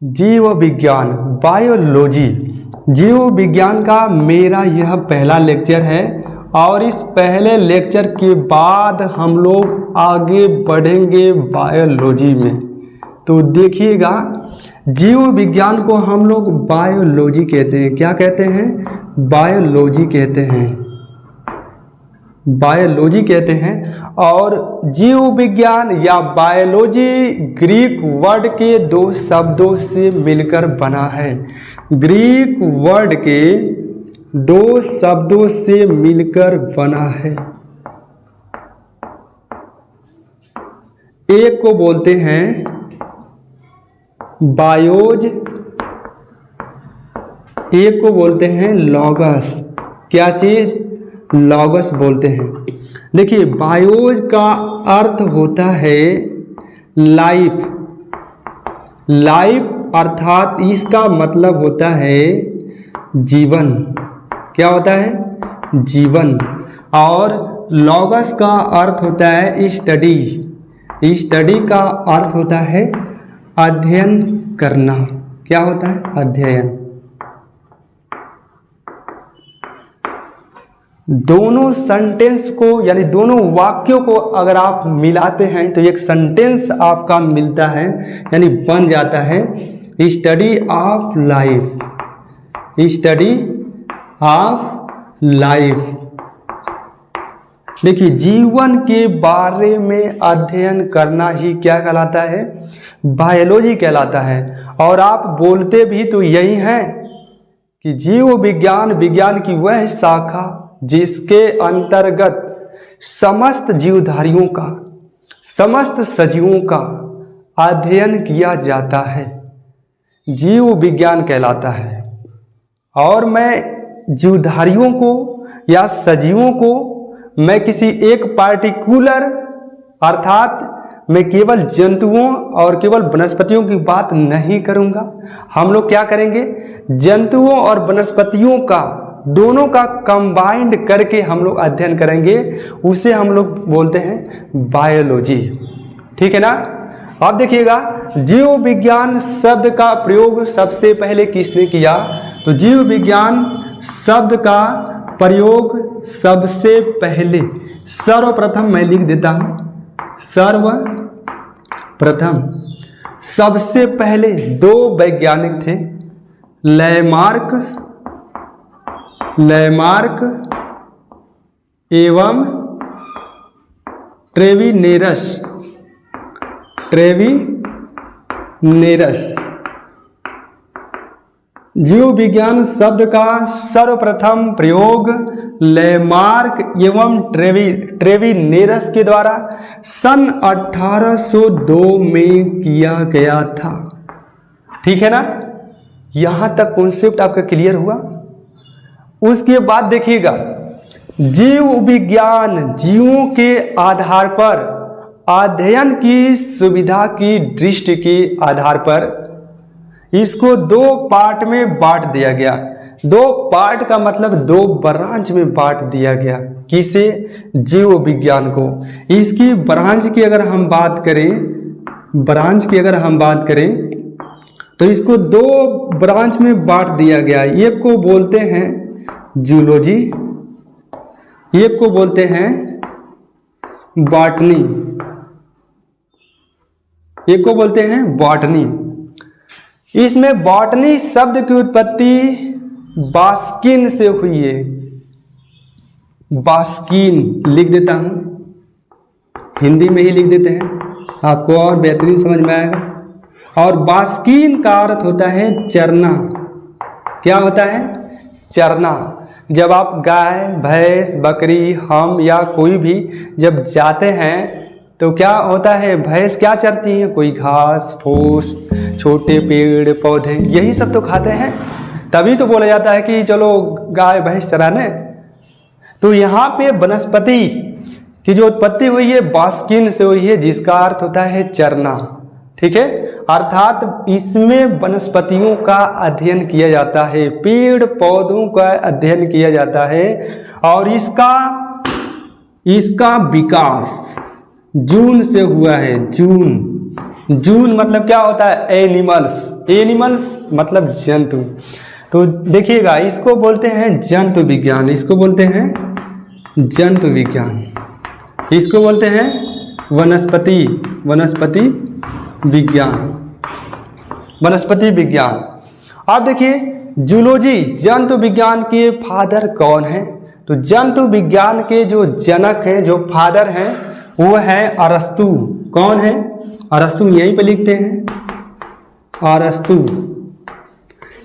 जीव विज्ञान बायोलॉजी। जीव विज्ञान का मेरा यह पहला लेक्चर है और इस पहले लेक्चर के बाद हम लोग आगे बढ़ेंगे बायोलॉजी में। तो देखिएगा, जीव विज्ञान को हम लोग बायोलॉजी कहते हैं। क्या कहते हैं? बायोलॉजी कहते हैं। बायोलॉजी कहते हैं। और जीव विज्ञान या बायोलॉजी ग्रीक वर्ड के दो शब्दों से मिलकर बना है। ग्रीक वर्ड के दो शब्दों से मिलकर बना है। एक को बोलते हैं बायोज, एक को बोलते हैं लॉगस। क्या चीज? लॉगस बोलते हैं। देखिए, बायोज का अर्थ होता है लाइफ। लाइफ अर्थात इसका मतलब होता है जीवन। क्या होता है? जीवन। और लॉगस का अर्थ होता है स्टडी। स्टडी का अर्थ होता है अध्ययन करना। क्या होता है? अध्ययन। दोनों सेंटेंस को यानी दोनों वाक्यों को अगर आप मिलाते हैं तो एक सेंटेंस आपका मिलता है, यानी बन जाता है study of life. Study of life. देखिए, जीवन के बारे में अध्ययन करना ही क्या कहलाता है? बायोलॉजी कहलाता है। और आप बोलते भी तो यही हैं कि जीव विज्ञान विज्ञान की वह शाखा जिसके अंतर्गत समस्त जीवधारियों का, समस्त सजीवों का अध्ययन किया जाता है, जीव विज्ञान कहलाता है। और मैं जीवधारियों को या सजीवों को मैं किसी एक पार्टिकुलर अर्थात मैं केवल जंतुओं और केवल वनस्पतियों की बात नहीं करूंगा। हम लोग क्या करेंगे? जंतुओं और वनस्पतियों का दोनों का कंबाइंड करके हम लोग अध्ययन करेंगे। उसे हम लोग बोलते हैं बायोलॉजी। ठीक है ना? अब देखिएगा, जीव विज्ञान शब्द का प्रयोग सबसे पहले किसने किया? तो जीव विज्ञान शब्द का प्रयोग सबसे पहले सर्वप्रथम मैं लिख देता हूं। सर्वप्रथम सबसे पहले दो वैज्ञानिक थे, लैमार्क एवं ट्रेविनेरस। जीव विज्ञान शब्द का सर्वप्रथम प्रयोग लैमार्क एवं ट्रेविनेरस के द्वारा सन 1802 में किया गया था। ठीक है ना? यहां तक कॉन्सेप्ट आपका क्लियर हुआ। उसके बाद देखिएगा, जीव विज्ञान जीवों के आधार पर अध्ययन की सुविधा की दृष्टि के आधार पर इसको दो पार्ट में बांट दिया गया। दो पार्ट का मतलब दो ब्रांच में बांट दिया गया। किसे? जीव विज्ञान को। इसकी ब्रांच की अगर हम बात करें, तो इसको दो ब्रांच में बांट दिया गया। एक को बोलते हैं जूलॉजी, एक को बोलते हैं बॉटनी, एक को बोलते हैं बॉटनी। इसमें बॉटनी शब्द की उत्पत्ति बास्किन से हुई है। बास्किन लिख देता हूं, हिंदी में ही लिख देते हैं, आपको और बेहतरीन समझ में आएगा। और बास्किन का अर्थ होता है चरना। क्या होता है? चरना। जब आप गाय, भैंस, बकरी, हम या कोई भी जब जाते हैं तो क्या होता है? भैंस क्या चरती हैं? कोई घास फूस, छोटे पेड़ पौधे, यही सब तो खाते हैं। तभी तो बोला जाता है कि चलो गाय भैंस चराने। तो यहाँ पे वनस्पति की जो उत्पत्ति हुई है बास्किन से हुई है, जिसका अर्थ होता है चरना। ठीक है? अर्थात इसमें वनस्पतियों का अध्ययन किया जाता है, पेड़ पौधों का अध्ययन किया जाता है। और इसका विकास जून से हुआ है। जून जून मतलब क्या होता है? एनिमल्स। एनिमल्स मतलब जंतु। तो देखिएगा, इसको बोलते हैं जंतु विज्ञान, इसको बोलते हैं जंतु विज्ञान, इसको बोलते हैं वनस्पति विज्ञान, वनस्पति विज्ञान। आप देखिए, जूलॉजी जंतु विज्ञान के फादर कौन है? तो जंतु विज्ञान के जो जनक हैं, जो फादर हैं, वो है अरस्तु। कौन है? अरस्तु। यहीं पे लिखते हैं अरस्तु।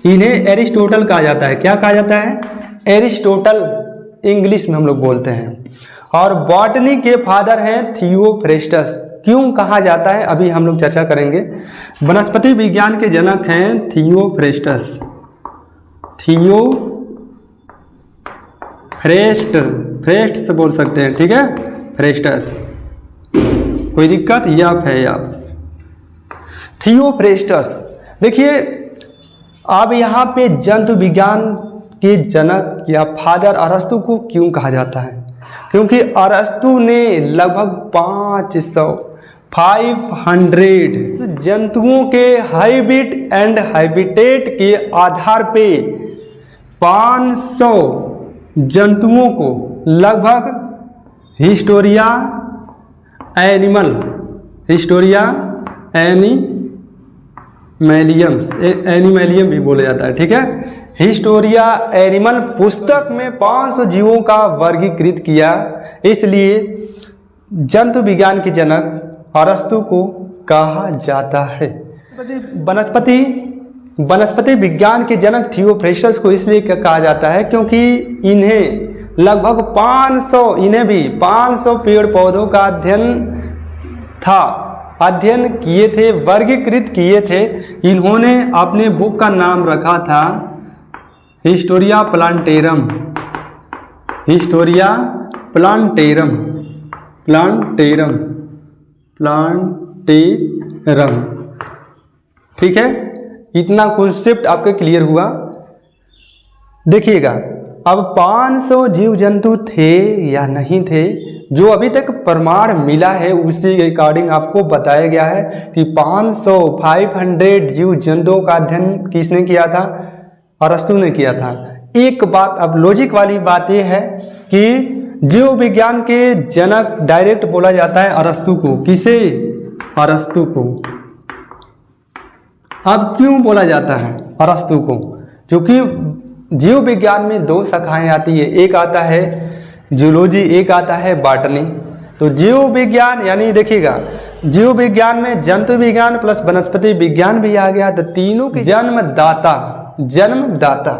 इन्हें एरिस्टोटल कहा जाता है। क्या कहा जाता है? एरिस्टोटल, इंग्लिश में हम लोग बोलते हैं। और बॉटनी के फादर हैं थियोफ्रेस्टस। क्यों कहा जाता है, अभी हम लोग चर्चा करेंगे। वनस्पति विज्ञान के जनक हैं थियोफ्रेस्टस। फ्रेस्टस बोल सकते हैं, ठीक है, फ्रेस्टस। कोई दिक्कत? यप है यप। थियोफ्रेस्टस। देखिए, अब यहाँ पे जंतु विज्ञान के जनक या फादर अरस्तु को क्यों कहा जाता है? क्योंकि अरस्तु ने लगभग 500 जंतुओं के हैबिट एंड हैबिटेट के आधार पे 500 जंतुओं को लगभग हिस्टोरिया एनिमलियम भी बोला जाता है, ठीक है। हिस्टोरिया एनिमल पुस्तक में 500 जीवों का वर्गीकृत किया, इसलिए जंतु विज्ञान के जनक अरस्तु को कहा जाता है। वनस्पति विज्ञान के जनक थियोफ्रेस्टस को इसलिए कहा जाता है क्योंकि इन्हें लगभग 500 पेड़ पौधों का अध्ययन किए थे, वर्गीकृत किए थे। इन्होंने अपने बुक का नाम रखा था हिस्टोरिया प्लांटेरम। ठीक है, इतना कॉन्सेप्ट आपके क्लियर हुआ। देखिएगा, अब 500 जीव जंतु थे या नहीं थे, जो अभी तक प्रमाण मिला है उसी के अकॉर्डिंग आपको बताया गया है कि 500 जीव जंतुओं का अध्ययन किसने किया था? अरस्तु ने किया था। एक बात अब लॉजिक वाली बात यह है कि जीव विज्ञान के जनक डायरेक्ट बोला जाता है अरस्तु को। किसे? अरस्तु को। अब क्यों बोला जाता है अरस्तु को? क्योंकि जीव विज्ञान में 2 शाखाएं आती है, एक आता है जूलॉजी, एक आता है बॉटनी। तो जीव विज्ञान यानी देखिएगा, जीव विज्ञान में जंतु विज्ञान प्लस वनस्पति विज्ञान भी आ गया, तो तीनों के जन्मदाता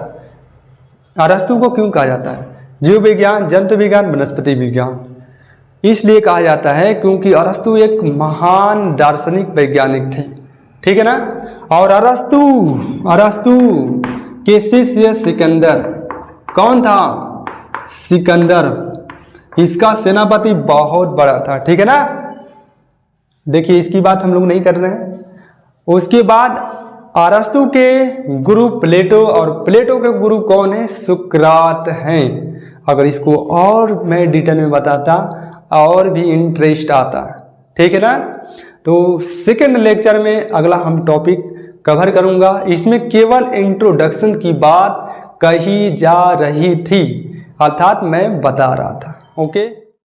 अरस्तु को क्यों कहा जाता है? जीव विज्ञान, जंतु विज्ञान, वनस्पति विज्ञान इसलिए कहा जाता है क्योंकि अरस्तु एक महान दार्शनिक वैज्ञानिक थे, ठीक है ना। और अरस्तु के शिष्य सिकंदर, कौन था? सिकंदर। इसका सेनापति बहुत बड़ा था, ठीक है ना। देखिए, इसकी बात हम लोग नहीं कर रहे हैं। उसके बाद अरस्तु के गुरु प्लेटो, और प्लेटो के गुरु कौन है? सुकरात हैं। अगर इसको और मैं डिटेल में बताता और भी इंटरेस्ट आता, ठीक है ना। तो सेकंड लेक्चर में अगला हम टॉपिक कवर करूंगा। इसमें केवल इंट्रोडक्शन की बात कही जा रही थी, अर्थात मैं बता रहा था। ओके।